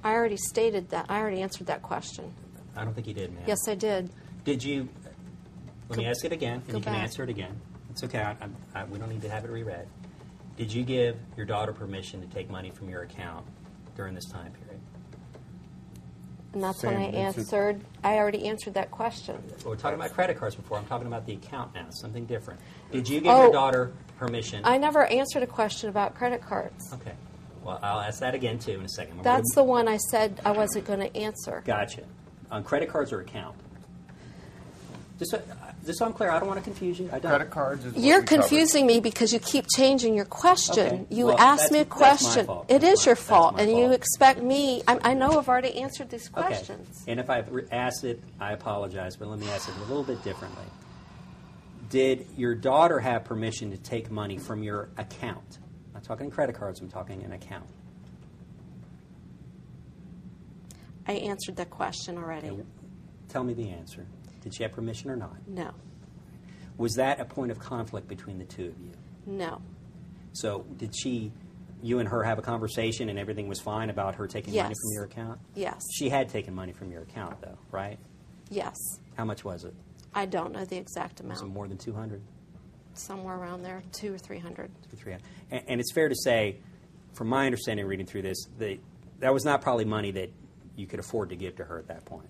I already stated that. I already answered that question. I don't think you did, ma'am. Yes, I did. Did you? Let me ask it again, and you can back. answer it again. It's okay. We don't need to have it reread. Did you give your daughter permission to take money from your account during this time period? And that's when I answered. I already answered that question. Well, we're talking about credit cards before. I'm talking about the account now, something different. Did you give your daughter permission? I never answered a question about credit cards. Okay. Well, I'll ask that again, too, in a second. That's the one I said I wasn't going to answer. Gotcha. On credit cards or account? Just so I'm clear, I don't want to confuse you. I don't. Credit cards is what You're we covered. confusing me because you keep changing your question. Okay. You Well, asked me a that's my question. fault. It That's is your my fault, and you fault. expect me. I know I've already answered these questions. Okay. And if I've asked it, I apologize, but let me ask it a little bit differently. Did your daughter have permission to take money from your account? I'm not talking credit cards, I'm talking an account. I answered that question already. Okay. Tell me the answer. Did she have permission or not? No. Was that a point of conflict between the two of you? No. So did you and her have a conversation and everything was fine about her taking money Yes. from your account? Yes. She had taken money from your account, though, right? Yes. How much was it? I don't know the exact Was it amount. more than 200? Somewhere around there, 200 or 300. 300. And it's fair to say, from my understanding reading through this, that was not probably money that you could afford to give to her at that point.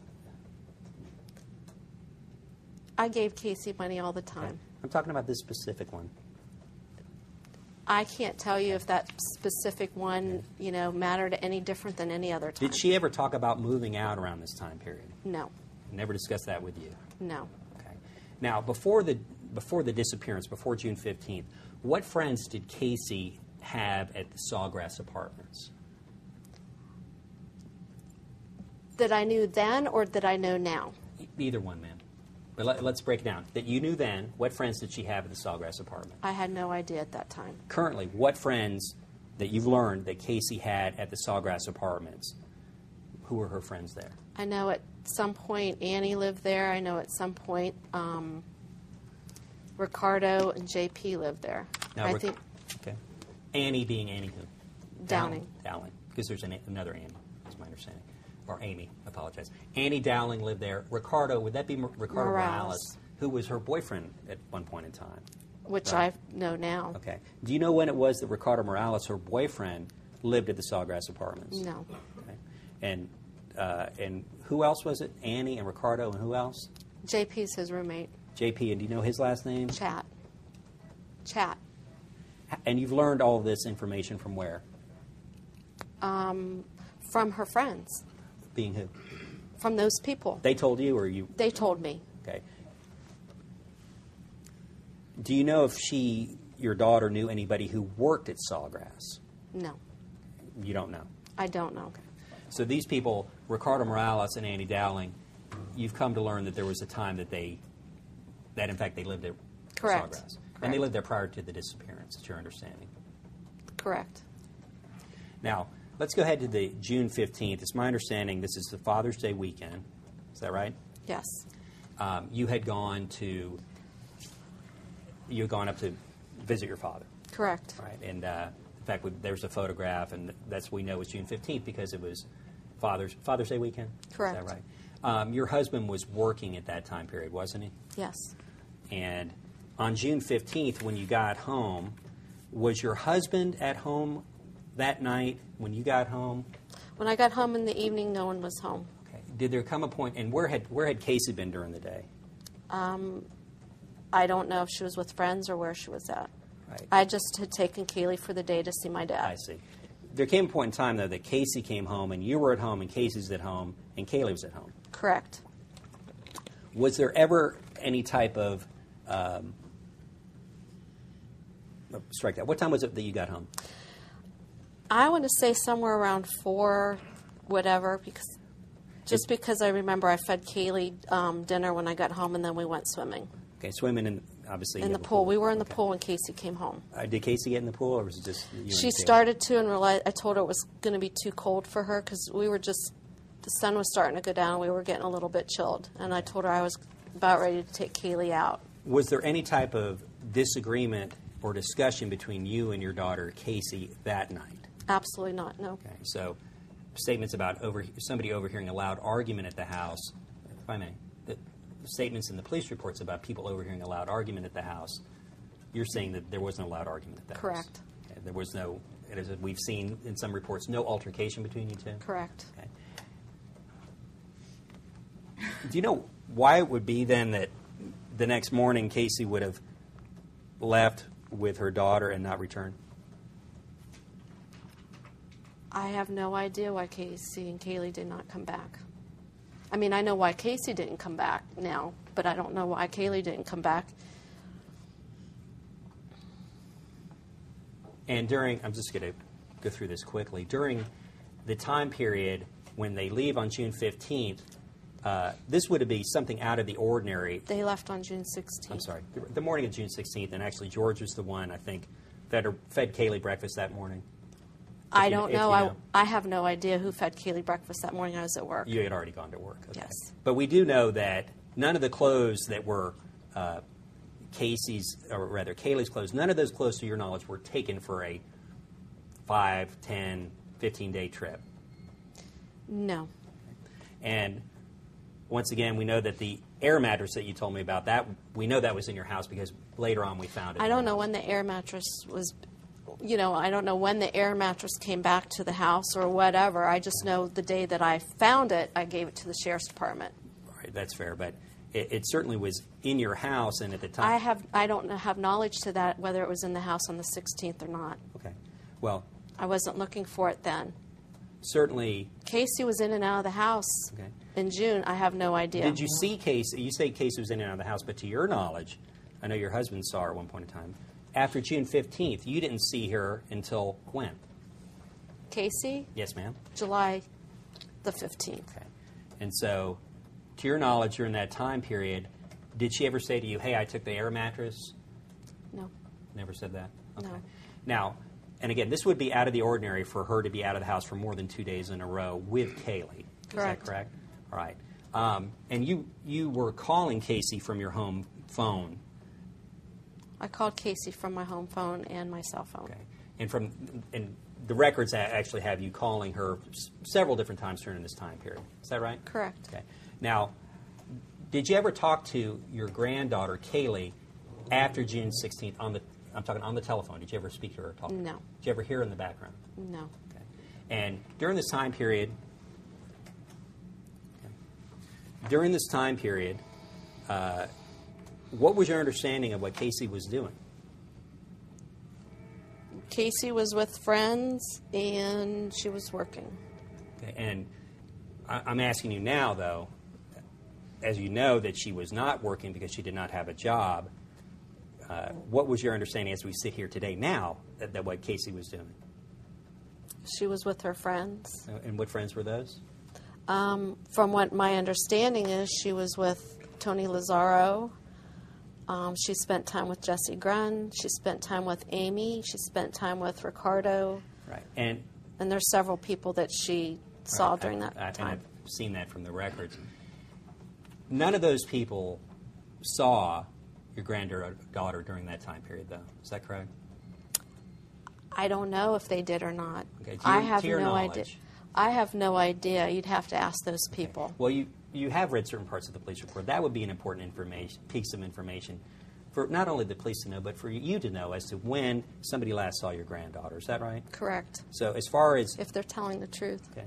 I gave Casey money all the time. I'm talking about this specific one. I can't tell you if that specific one, mattered any different than any other time. Did she ever talk about moving out around this time period? No. Never discussed that with you? No. Okay. Now, before the disappearance, before June 15th, what friends did Casey have at the Sawgrass Apartments? That I knew then or that I know now? Either one, ma'am. But let's break it down. That you knew then, what friends did she have at the Sawgrass Apartment? I had no idea at that time. Currently, what friends that you've learned that Casey had at the Sawgrass Apartments, who were her friends there? I know at some point Annie lived there. I know at some point Ricardo and JP lived there. Now, I think okay. Annie being Annie who? Dowling. Dowling, because there's another Annie, is my understanding. Or Amy, I apologize. Annie Dowling lived there. Ricardo, would that be Ricardo Morales, who was her boyfriend at one point in time? Which Right. I know now. Okay. Do you know when it was that Ricardo Morales, her boyfriend, lived at the Sawgrass Apartments? No. Okay. And who else was it? Annie and Ricardo and who else? JP's his roommate. JP, and do you know his last name? Chat. And you've learned all of this information from where? From her friends. Being who? From those people. They told you or you? They told me. Okay. Do you know if your daughter knew anybody who worked at Sawgrass? No. You don't know? I don't know. Okay. So these people, Ricardo Morales and Annie Dowling, you've come to learn that there was a time that in fact they lived at Correct. Sawgrass. And they lived there prior to the disappearance, is your understanding? Correct. Now, let's go ahead to the June 15th. It's my understanding this is the Father's Day weekend. Is that right? Yes. You had gone up to visit your father. Correct. Right. And in fact, there's a photograph, and that's we know it was June 15th because it was Father's Day weekend. Correct. Is that right? Your husband was working at that time period, wasn't he? Yes. And on June 15th, when you got home, was your husband at home that night when you got home? When I got home in the evening, no one was home. Okay. Did there come a point, and where had Casey been during the day? I don't know if she was with friends or where she was at. Right. I just had taken Kaylee for the day to see my dad. I see. There came a point in time, though, that Casey came home, and you were at home, and Casey's at home, and Kaylee was at home. Correct. Was there ever any type of strike that? What time was it that you got home? I want to say somewhere around 4, whatever, because I remember I fed Kaylee dinner when I got home, and then we went swimming. Okay, swimming in, obviously. In the pool. We were in the pool when Casey came home. Did Casey get in the pool, or was it just you? She and started to, and realized I told her it was going to be too cold for her because the sun was starting to go down. We were getting a little bit chilled, and I told her I was about ready to take Kaylee out. Was there any type of disagreement or discussion between you and your daughter Casey that night? Absolutely not. No. Okay, so statements about somebody overhearing a loud argument at the house, if I may, the statements in the police reports about people overhearing a loud argument at the house, you're saying that there was no loud argument at the house? Correct. Okay. There was no, as we've seen in some reports, no altercation between you two? Correct. Okay. Do you know why it would be then that the next morning Casey would have left with her daughter and not returned? I have no idea why Casey and Kaylee did not come back. I mean, I know why Casey didn't come back now, but I don't know why Kaylee didn't come back. And during, I'm just going to go through this quickly, during the time period when they leave on June 15th, this would be something out of the ordinary. They left on June 16th. I'm sorry, the morning of June 16th, and actually George was the one, I think, fed Kaylee breakfast that morning. I don't know. I have no idea who fed Kaylee breakfast that morning. I was at work. You had already gone to work. Okay. Yes. But we do know that none of the clothes that were Casey's, or rather Kaylee's clothes, none of those clothes, to your knowledge, were taken for a 5, 10, 15-day trip. No. And once again, we know that the air mattress that you told me about, that we know that was in your house because later on we found it. I don't know when the air mattress was, I don't know when the air mattress came back to the house or whatever. I just know the day that I found it, I gave it to the sheriff's department. Right, that's fair, but it certainly was in your house, and at the time... I don't have knowledge to that, whether it was in the house on the 16th or not. Okay. Well... I wasn't looking for it then. Certainly... Casey was in and out of the house in June. I have no idea. Did you see Casey? You say Casey was in and out of the house, but to your knowledge, I know your husband saw her at one point in time, after June 15th, you didn't see her until when? Casey? Yes, ma'am. July the 15th. Okay. And so, to your knowledge, during that time period, did she ever say to you, hey, I took the air mattress? No. Never said that? Okay. No. Now, and again, this would be out of the ordinary for her to be out of the house for more than 2 days in a row with Kaylee. Correct. Is that correct? All right. And you were calling Casey from your home phone. I called Casey from my home phone and my cell phone. Okay. And the records actually have you calling her several different times during this time period. Is that right? Correct. Okay. Now, did you ever talk to your granddaughter, Kaylee, after June 16th I'm talking on the telephone? Did you ever speak to her or talk to her? No. Did you ever hear her in the background? No. Okay. And during this time period, what was your understanding of what Casey was doing? Casey was with friends, and she was working. Okay. And I'm asking you now, though, as you know that she was not working because she did not have a job, what was your understanding as we sit here today now that what Casey was doing? She was with her friends. And what friends were those? From what my understanding is, she was with Tony Lazaro. She spent time with Jesse Grunn. She spent time with Amy. She spent time with Ricardo. Right. And there's several people that she saw during that time. And I've seen that from the records. None of those people saw your granddaughter during that time period, though. Is that correct? I don't know if they did or not. Okay. I have to your no knowledge. idea. I have no idea. You'd have to ask those people. Okay. Well, you have read certain parts of the police report. That would be an important piece of information for not only the police to know, but for you to know as to when somebody last saw your granddaughter. Is that right? Correct. So as far as... If they're telling the truth. Okay.